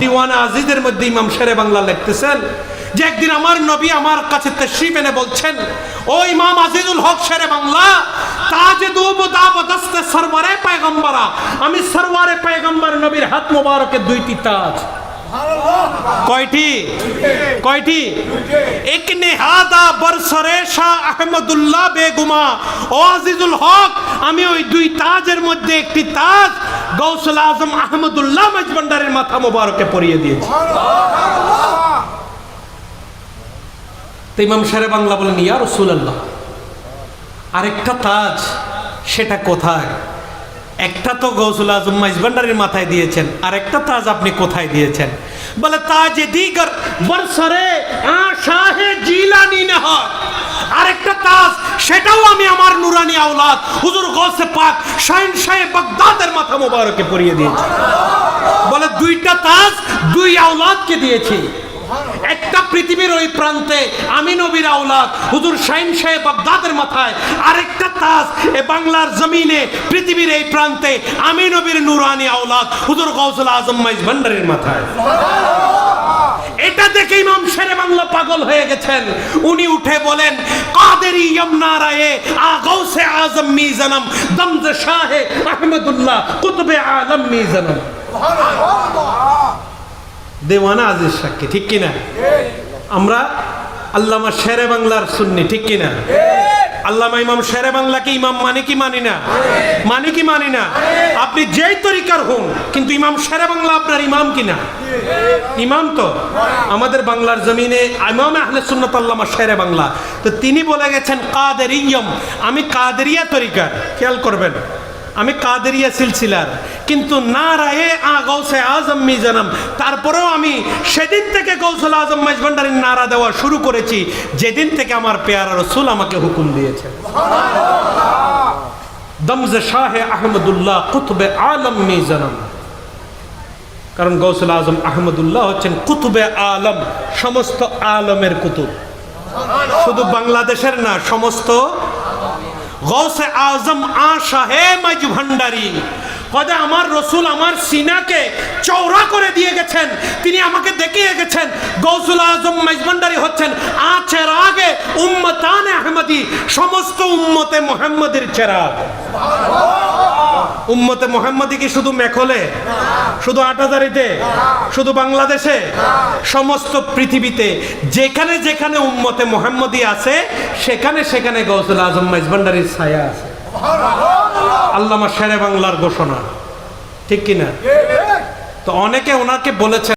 দিওয়ানা আজিজের মধ্যে ইমাম শেরে বাংলা লিখতেছেন যে একদিন আমার নবী আমার কাছে তাশরীফ এনে বলছেন, ও ইমাম আজিজুল হক শেরে বাংলা, তাজে দুবদাবদস্তে সরওয়ারে পয়গম্বরা, আমি সরওয়ারে পয়গম্বর নবীর হাত মোবারকে দুইটি তাজ। কয়টি? কয়টি? এক নেহাদা বরসরে শাহ আহমদুল্লাহ বেগুমা। ও আজিজুল হক, আমি ওই দুই তাজের মধ্যে একটি তাজ গৌসুল আজম আহমদুল্লাহ মজভান্ডারের মাথা মোবারকে পরিয়ে দিয়েছি। ইমাম শেরে বাংলা বলেন, ইয়া রাসূলুল্লাহ, আরেকটা তাজ সেটা কোথায়? একটা তো গৌসুল আজম মজভান্ডারের মাথায় দিয়েছেন, আরেকটা তাজ আপনি কোথায় দিয়েছেন? বলে তাজে দিগর বরসরে শাহে জিলানী নেহ। আরেকটা তাজ সেটাও আমি আমার নুরানি আওলাদ হুজুর গৌসে পাক শাহেনশাহে বাগদাদের মাথা মোবারকে পরিয়ে দিয়েছি। বলে দুইটা তাজ দুই আওলাদকে দিয়েছি। একটা পৃথিবীর ওই প্রান্তে আমি নবীর আওলাদ হুজুর শাহেনশাহে বাগদাদের মাথায়, আরেকটা তাজ এ বাংলার জমিনে পৃথিবীর এই প্রান্তে আমি নবীর নুরানি আওলাদ হুজুর গৌসুল আজম মজভান্ডারের মাথায়। এটা দেখে ইমাম শেরে বাংলা পাগল হয়ে গেছেন। উনি উঠে বলেন, কাদেরি ইয়ামনা রায়ে আ গৌসে আজম মিজানম দমজ শাহে আহমদুল্লাহ কুতুবে আলম মিজানম। দেওয়ানা আজিজ সাক্ষী, ঠিক কিনা? আমরা আল্লামা শেরে বাংলার সুন্নি, ঠিক কিনা? আল্লামা ইমাম শেরে বাংলাকে ইমাম মানে কি মানি না? মানে কি মানি না? আপনি যেই তরিকার হন, কিন্তু ইমাম শেরে বাংলা আপনার ইমাম কিনা? ইমাম তো। আমাদের বাংলার জমিনে ইমাম আহলে সুন্নাত আল্লামা শেরে বাংলা, তো তিনি বলে গেছেন কাদেরিয়ম, আমি কাদেরিয়া তরিকার। খেয়াল করবেন, আমি কাদেরিয়া সিলসিলার, কিন্তু না রায়ে আ গৌসে আজম মিজানম। তারপরেও আমি সেদিন থেকে গৌসুল আজম মজভান্ডারের নারা দেওয়া শুরু করেছি যেদিন থেকে আমার পেয়ারা রাসূল আমাকে হুকুম দিয়েছেন। দমজে শাহে আহমদুল্লাহ কুতুবে আলম মিজানম। কারণ গৌসুল আজম আহমদুল্লাহ হচ্ছেন কুতুবে আলম, সমস্ত আলমের কুতুব, শুধু বাংলাদেশের না, সমস্ত। গৌসে আজম আ শাহে মজভান্ডারি, হয়তো আমার রসুল আমার সিনাকে চওড়া করে দিয়ে গেছেন, তিনি আমাকে দেখিয়ে গেছেন গৌসুল আজম মজভান্ডারি হচ্ছেন আ চেরাগে উম্মতানে আহমদি, সমস্ত উম্মতে মুহাম্মদের চেরাগ। উম্মতে মুহাম্মদি কি শুধু মেখলে, শুধু আটাজারিতে, শুধু বাংলাদেশে? সমস্ত পৃথিবীতে যেখানে যেখানে উম্মতে মুহাম্মদি আছে সেখানে সেখানে গৌসুল আজম মজভান্ডারির ছায়া আছে। আল্লামা শেরে বাংলার ঘোষণা, ঠিক কিনা? তো অনেকে ওনাকে বলেছেন